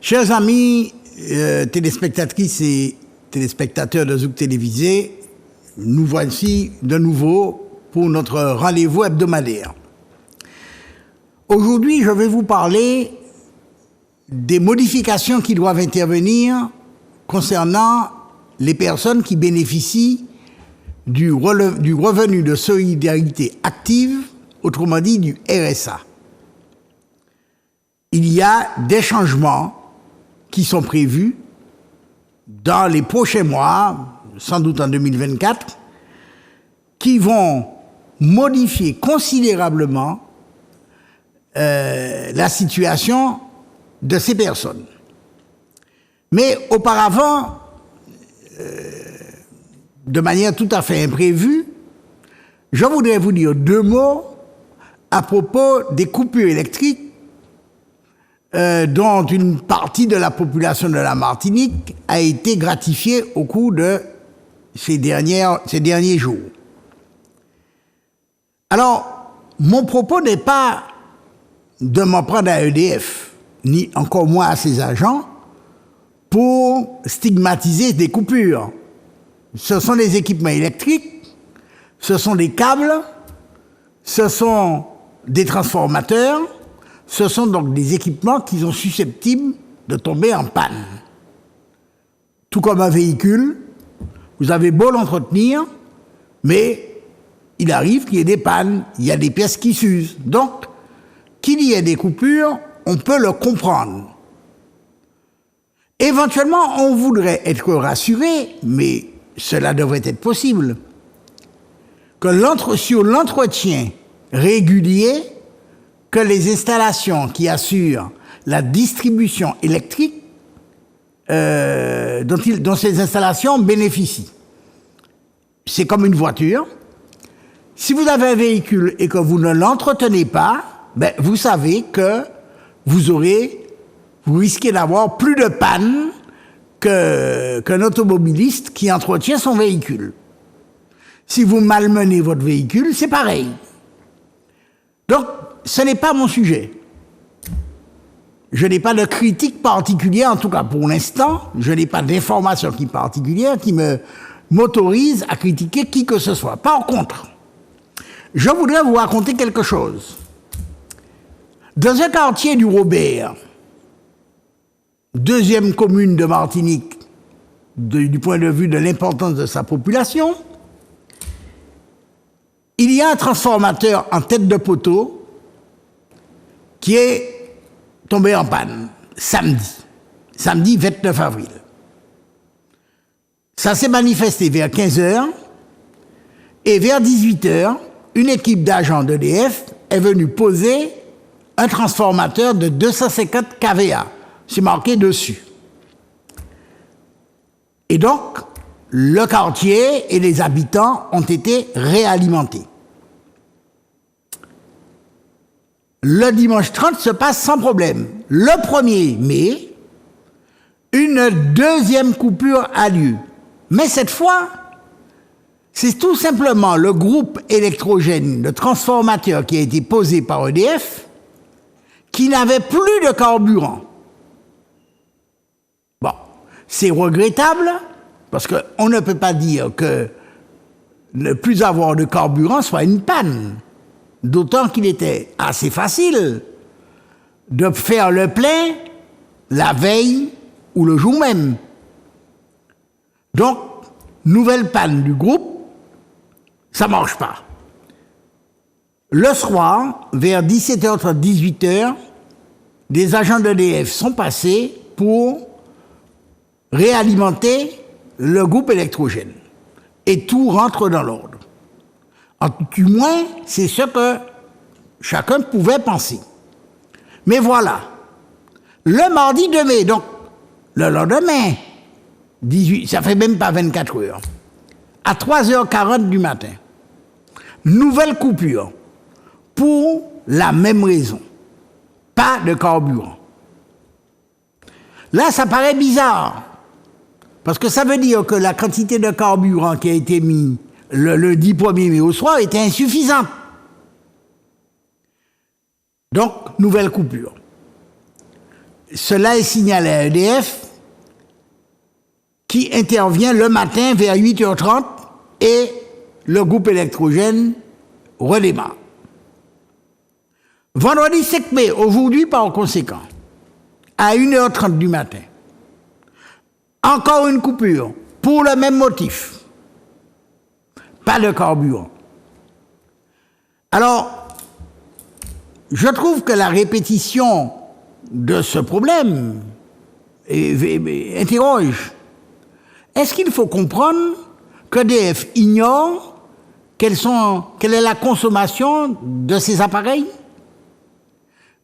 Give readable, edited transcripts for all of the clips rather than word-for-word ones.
Chers amis, téléspectatrices et téléspectateurs de Zouk Télévisé, nous voici de nouveau pour notre rendez-vous hebdomadaire. Aujourd'hui, je vais vous parler des modifications qui doivent intervenir concernant les personnes qui bénéficient du revenu de solidarité active, autrement dit du RSA. Il y a des changements qui sont prévus dans les prochains mois, sans doute en 2024, qui vont modifier considérablement la situation de ces personnes. Mais auparavant, de manière tout à fait imprévue, je voudrais vous dire deux mots à propos des coupures électriques dont une partie de la population de la Martinique a été gratifiée au cours de ces derniers jours. Alors, mon propos n'est pas de m'en prendre à EDF, ni encore moins à ses agents, pour stigmatiser des coupures. Ce sont des équipements électriques, ce sont des câbles, ce sont des transformateurs, ce sont donc des équipements qui sont susceptibles de tomber en panne. Tout comme un véhicule, vous avez beau l'entretenir, mais il arrive qu'il y ait des pannes, il y a des pièces qui s'usent. Donc, qu'il y ait des coupures, on peut le comprendre. Éventuellement, on voudrait être rassuré, mais cela devrait être possible, que sur l'entretien régulier, que les installations qui assurent la distribution électrique dont ces installations bénéficient. C'est comme une voiture. Si vous avez un véhicule et que vous ne l'entretenez pas, ben, vous savez que vous risquez d'avoir plus de panne qu'un automobiliste qui entretient son véhicule. Si vous malmenez votre véhicule, c'est pareil. Donc, ce n'est pas mon sujet. Je n'ai pas de critique particulière, en tout cas pour l'instant, je n'ai pas d'information particulière qui m'autorise à critiquer qui que ce soit. Par contre, je voudrais vous raconter quelque chose. Dans un quartier du Robert, deuxième commune de Martinique, du point de vue de l'importance de sa population, il y a un transformateur en tête de poteau qui est tombé en panne samedi 29 avril. Ça s'est manifesté vers 15h et vers 18h, une équipe d'agents d'EDF est venue poser un transformateur de 250 kVA. C'est marqué dessus. Et donc, le quartier et les habitants ont été réalimentés. Le dimanche 30 se passe sans problème. Le 1er mai, une deuxième coupure a lieu. Mais cette fois, c'est tout simplement le groupe électrogène, le transformateur qui a été posé par EDF, qui n'avait plus de carburant. Bon, c'est regrettable, parce qu'on ne peut pas dire que ne plus avoir de carburant soit une panne. D'autant qu'il était assez facile de faire le plein la veille ou le jour même. Donc, nouvelle panne du groupe, ça ne marche pas. Le soir, vers 17h30, 18h, des agents d'EDF sont passés pour réalimenter le groupe électrogène. Et tout rentre dans l'ordre. Du moins, c'est ce que chacun pouvait penser. Mais voilà, le mardi 2 mai, donc le lendemain, 18, ça fait même pas 24 heures, à 3h40 du matin, nouvelle coupure, pour la même raison, pas de carburant. Là, ça paraît bizarre, parce que ça veut dire que la quantité de carburant qui a été mise le lundi 1er mai au soir était insuffisante. Donc, nouvelle coupure. cela est signalé à EDF qui intervient le matin vers 8h30 et le groupe électrogène redémarre. Vendredi 5 mai, aujourd'hui par conséquent, à 1h30 du matin, encore une coupure pour le même motif. Pas de carburant. Alors, je trouve que la répétition de ce problème interroge. Est-ce qu'il faut comprendre qu'EDF ignore quelle est la consommation de ces appareils?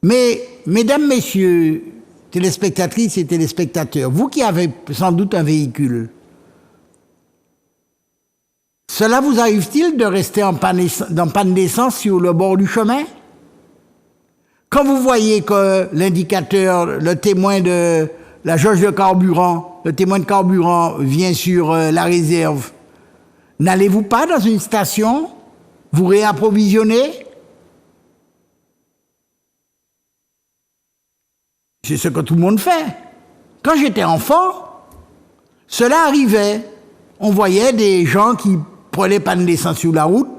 Mais, mesdames, messieurs, téléspectatrices et téléspectateurs, vous qui avez sans doute un véhicule, cela vous arrive-t-il de rester en panne d'essence sur le bord du chemin? Quand vous voyez que l'indicateur, le témoin de la jauge de carburant, le témoin de carburant vient sur la réserve, n'allez-vous pas dans une station vous réapprovisionner? C'est ce que tout le monde fait. Quand j'étais enfant, cela arrivait. On voyait des gens qui prenaient panne d'essence sur la route.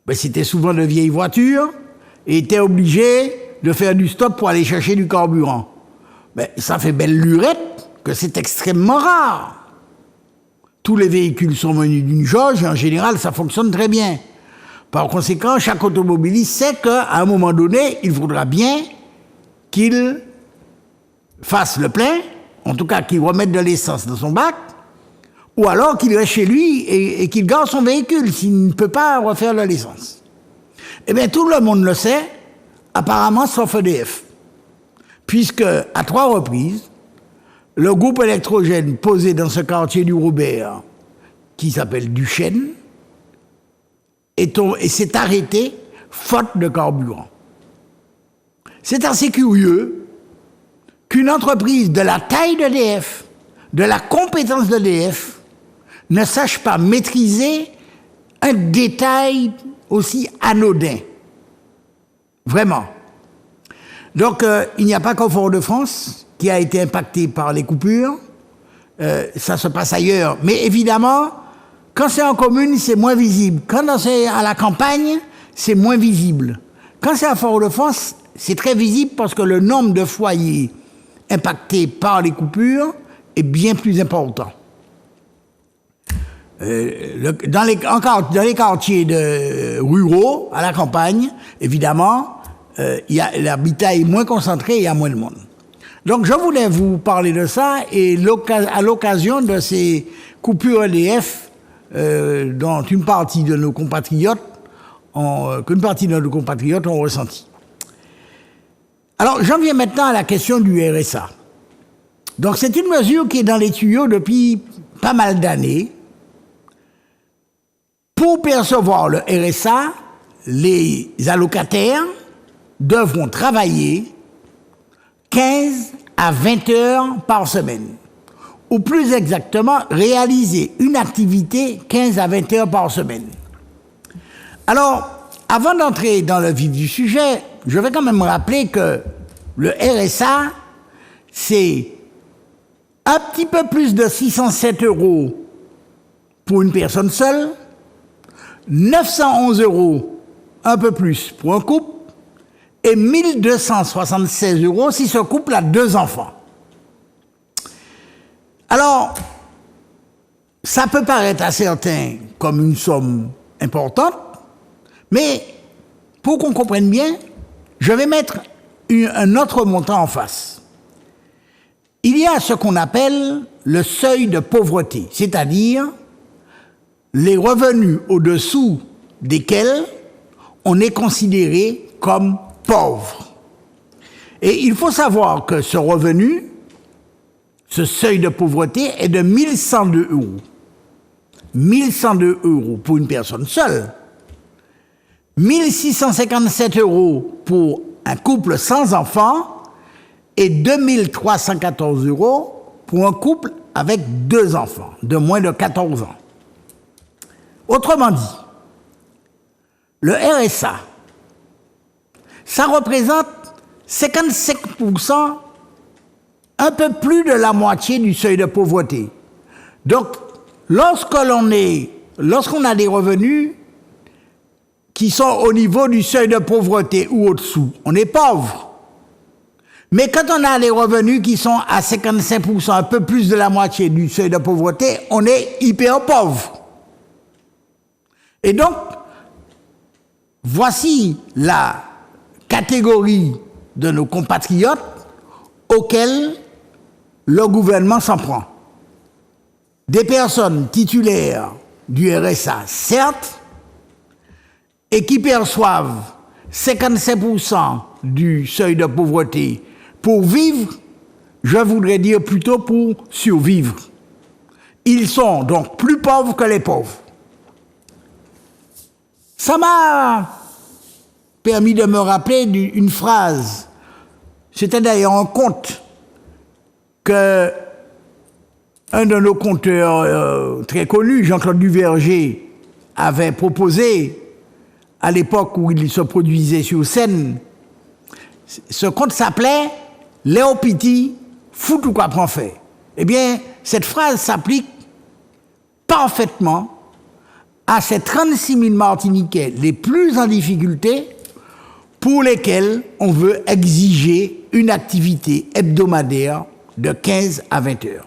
Ben, c'était souvent de vieilles voitures et étaient obligés de faire du stop pour aller chercher du carburant. Ben, ça fait belle lurette que c'est extrêmement rare. Tous les véhicules sont venus d'une jauge et en général, ça fonctionne très bien. Par conséquent, chaque automobiliste sait qu'à un moment donné, il faudra bien qu'il fasse le plein, en tout cas qu'il remette de l'essence dans son bac, ou alors qu'il reste chez lui et qu'il garde son véhicule s'il ne peut pas refaire de l'essence. Eh bien, tout le monde le sait, apparemment sauf EDF, puisque à 3 reprises, le groupe électrogène posé dans ce quartier du Robert, qui s'appelle Duchesne, et s'est arrêté faute de carburant. C'est assez curieux qu'une entreprise de la taille d'EDF, de la compétence d'EDF, ne sache pas maîtriser un détail aussi anodin. Vraiment. Donc, il n'y a pas qu'au Fort-de-France qui a été impacté par les coupures. Ça se passe ailleurs. Mais évidemment, quand c'est en commune, c'est moins visible. Quand c'est à la campagne, c'est moins visible. Quand c'est à Fort-de-France, c'est très visible parce que le nombre de foyers impactés par les coupures est bien plus important. Dans les quartiers ruraux, à la campagne, évidemment, l'habitat est moins concentré et il y a moins de monde. Donc je voulais vous parler de ça et à l'occasion de ces coupures EDF dont une partie de nos compatriotes ont ressenti. Alors, j'en viens maintenant à la question du RSA. Donc, c'est une mesure qui est dans les tuyaux depuis pas mal d'années. Pour percevoir le RSA, les allocataires devront travailler 15 à 20 heures par semaine. Ou plus exactement, réaliser une activité 15 à 20 heures par semaine. Alors, avant d'entrer dans le vif du sujet, je vais quand même rappeler que le RSA, c'est un petit peu plus de 607 € pour une personne seule, 911 €, un peu plus pour un couple, et 1276 € si ce couple a 2 enfants. Alors, ça peut paraître à certains comme une somme importante, mais pour qu'on comprenne bien, je vais mettre un autre montant en face. Il y a ce qu'on appelle le seuil de pauvreté, c'est-à-dire les revenus au-dessous desquels on est considéré comme pauvre. Et il faut savoir que ce revenu, ce seuil de pauvreté est de 1102 €. 1102 € pour une personne seule. 1657 € pour un couple sans enfants et 2314 € pour un couple avec 2 enfants de moins de 14 ans. Autrement dit, le RSA, ça représente 55%, un peu plus de la moitié du seuil de pauvreté. Donc, lorsqu'on a des revenus qui sont au niveau du seuil de pauvreté ou au-dessous, on est pauvre. Mais quand on a des revenus qui sont à 55%, un peu plus de la moitié du seuil de pauvreté, on est hyper pauvre. Et donc, voici la catégorie de nos compatriotes auxquels le gouvernement s'en prend. Des personnes titulaires du RSA, certes, et qui perçoivent 55% du seuil de pauvreté pour vivre, je voudrais dire plutôt pour survivre. Ils sont donc plus pauvres que les pauvres. Ça m'a permis de me rappeler une phrase. C'était d'ailleurs un conte que un de nos conteurs très connus, Jean-Claude Duverger, avait proposé à l'époque où il se produisait sur scène. Ce conte s'appelait « Léo Piti, fout ou quoi prend fait ». Eh bien, cette phrase s'applique parfaitement à ces 36 000 Martiniquais les plus en difficulté pour lesquels on veut exiger une activité hebdomadaire de 15 à 20 heures.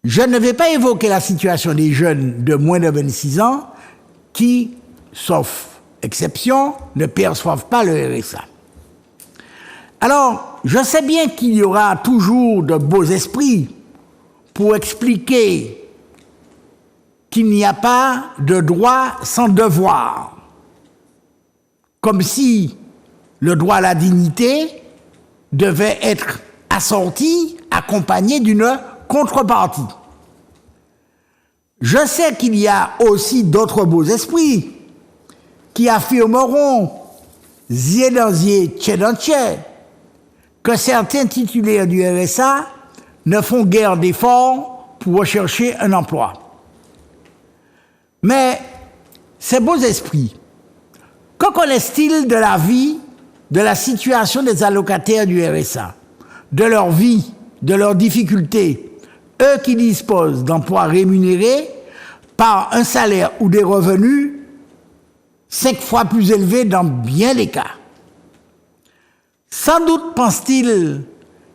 Je ne vais pas évoquer la situation des jeunes de moins de 26 ans qui, sauf exception, ne perçoivent pas le RSA. Alors, je sais bien qu'il y aura toujours de beaux esprits pour expliquer qu'il n'y a pas de droit sans devoir, comme si le droit à la dignité devait être assorti, accompagné d'une contrepartie. Je sais qu'il y a aussi d'autres beaux esprits qui affirmeront, zier dans zier, tché dans tché, que certains titulaires du RSA ne font guère d'efforts pour rechercher un emploi. Mais ces beaux esprits, que connaissent-ils de la vie, de la situation des allocataires du RSA, de leur vie, de leurs difficultés, eux qui disposent d'emplois rémunérés par un salaire ou des revenus 5 fois plus élevés dans bien des cas? Sans doute pensent-ils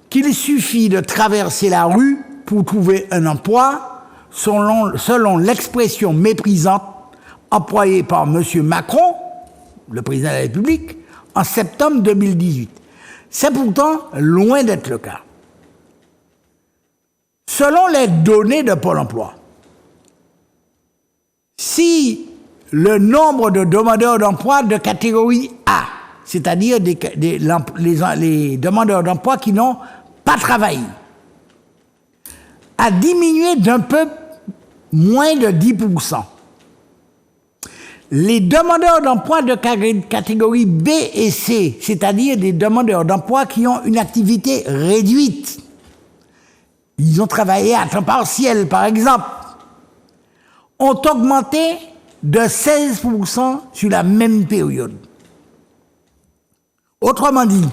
qu'il suffit de traverser la rue pour trouver un emploi, selon l'expression méprisante employée par M. Macron, le président de la République, en septembre 2018. C'est pourtant loin d'être le cas. Selon les données de Pôle emploi, si le nombre de demandeurs d'emploi de catégorie A, c'est-à-dire les demandeurs d'emploi qui n'ont pas travaillé, a diminué d'un peu moins de 10%. Les demandeurs d'emploi de catégorie B et C, c'est-à-dire des demandeurs d'emploi qui ont une activité réduite, ils ont travaillé à temps partiel par exemple, ont augmenté de 16% sur la même période. Autrement dit,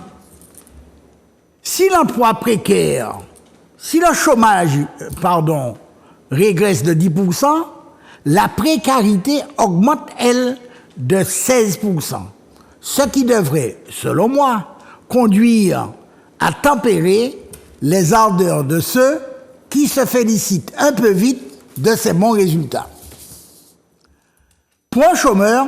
si l'emploi précaire, si le chômage, régresse de 10%, la précarité augmente, elle, de 16%. Ce qui devrait, selon moi, conduire à tempérer les ardeurs de ceux qui se félicitent un peu vite de ces bons résultats. Pour un chômeur,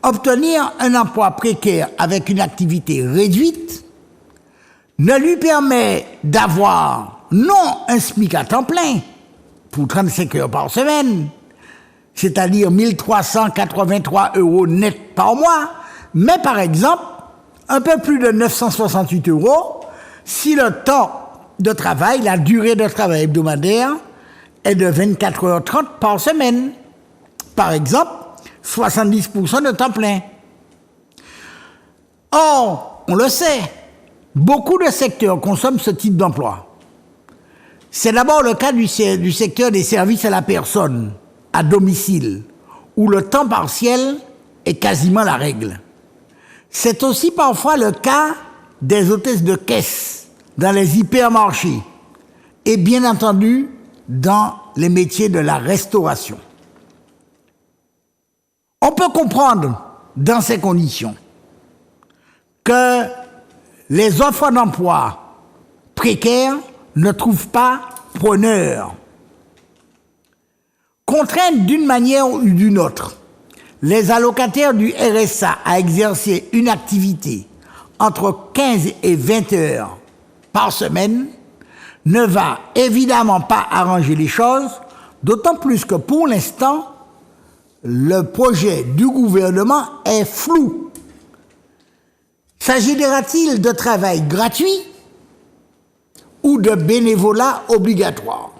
obtenir un emploi précaire avec une activité réduite ne lui permet d'avoir non un SMIC à temps plein pour 35 heures par semaine, c'est-à-dire 1 383 € net par mois, mais par exemple un peu plus de 968 € si le temps de travail, la durée de travail hebdomadaire est de 24h30 par semaine. Par exemple, 70% de temps plein. Or, on le sait, beaucoup de secteurs consomment ce type d'emploi. C'est d'abord le cas du secteur des services à la personne, à domicile, où le temps partiel est quasiment la règle. C'est aussi parfois le cas des hôtesses de caisse dans les hypermarchés et bien entendu dans les métiers de la restauration. On peut comprendre dans ces conditions que les offres d'emploi précaires ne trouvent pas preneur. Contraintes d'une manière ou d'une autre, les allocataires du RSA à exercer une activité entre 15 et 20 heures par semaine ne va évidemment pas arranger les choses, d'autant plus que pour l'instant, le projet du gouvernement est flou. S'agira-t-il de travail gratuit ou de bénévolat obligatoire?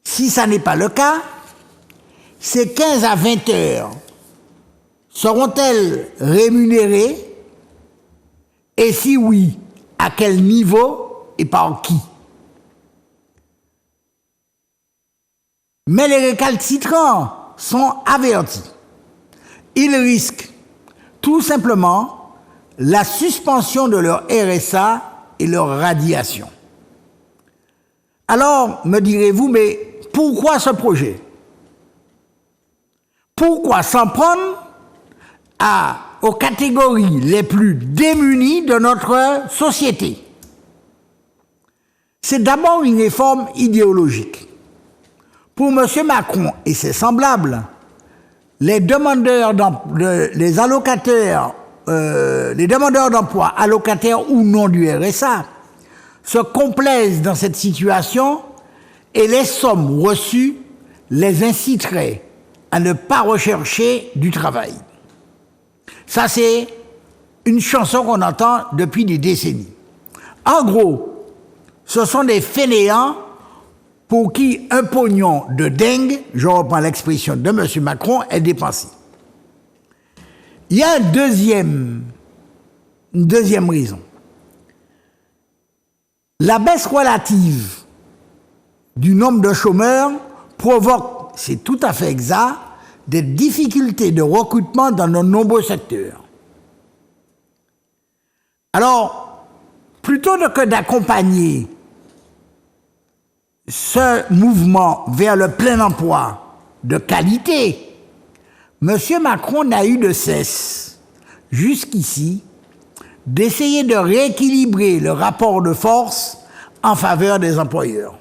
Si ça n'est pas le cas, ces 15 à 20 heures seront-elles rémunérées? Et si oui, à quel niveau et par qui? Mais les récalcitrants sont avertis. Ils risquent tout simplement la suspension de leur RSA et leur radiation. Alors, me direz-vous, mais pourquoi ce projet? Pourquoi s'en prendre aux catégories les plus démunies de notre société? C'est d'abord une réforme idéologique. Pour M. Macron et ses semblables, les demandeurs d'emploi, allocataires ou non du RSA, se complaisent dans cette situation et les sommes reçues les inciteraient à ne pas rechercher du travail. Ça, c'est une chanson qu'on entend depuis des décennies. En gros, ce sont des fainéants pour qui un pognon de dingue, je reprends l'expression de M. Macron, est dépensé. Il y a une deuxième raison. La baisse relative du nombre de chômeurs provoque, c'est tout à fait exact, des difficultés de recrutement dans de nombreux secteurs. Alors, plutôt que d'accompagner ce mouvement vers le plein emploi de qualité, M. Macron n'a eu de cesse, jusqu'ici, d'essayer de rééquilibrer le rapport de force en faveur des employeurs.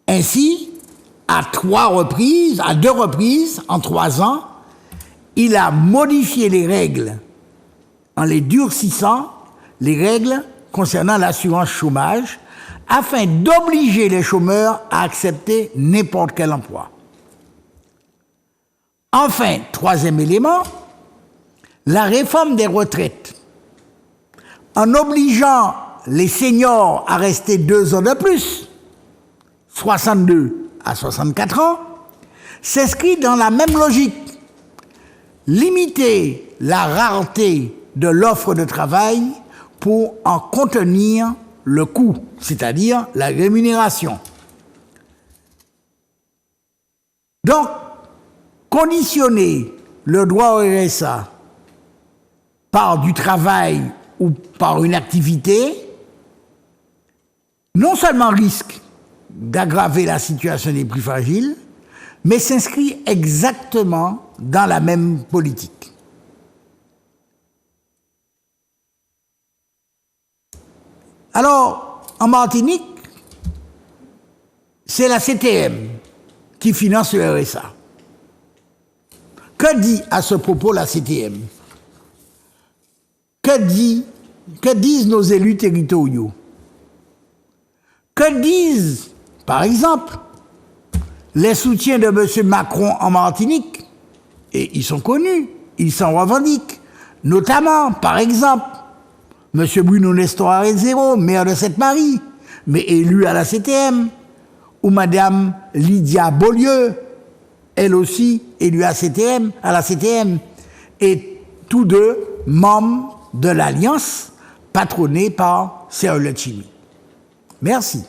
Ainsi, à deux reprises, en 3 ans, il a modifié les règles en les durcissant, les règles concernant l'assurance chômage, afin d'obliger les chômeurs à accepter n'importe quel emploi. Enfin, troisième élément, la réforme des retraites. En obligeant les seniors à rester 2 ans de plus, 62 à 64 ans, s'inscrit dans la même logique. Limiter la rareté de l'offre de travail pour en contenir le coût, c'est-à-dire la rémunération. Donc, conditionner le droit au RSA par du travail ou par une activité, non seulement risque d'aggraver la situation des plus fragiles, mais s'inscrit exactement dans la même politique. Alors, en Martinique, c'est la CTM qui finance le RSA. Que dit à ce propos la CTM? Que disent nos élus territoriaux? Que disent, par exemple, les soutiens de M. Macron en Martinique? Et ils sont connus, ils s'en revendiquent. Notamment, par exemple, M. Bruno Nestor Arezero, maire de Sainte-Marie, mais élu à la CTM, ou Mme Lydia Beaulieu, elle aussi élue à la CTM, et tous deux membres de l'Alliance patronnée par Serge Letchimy. Merci.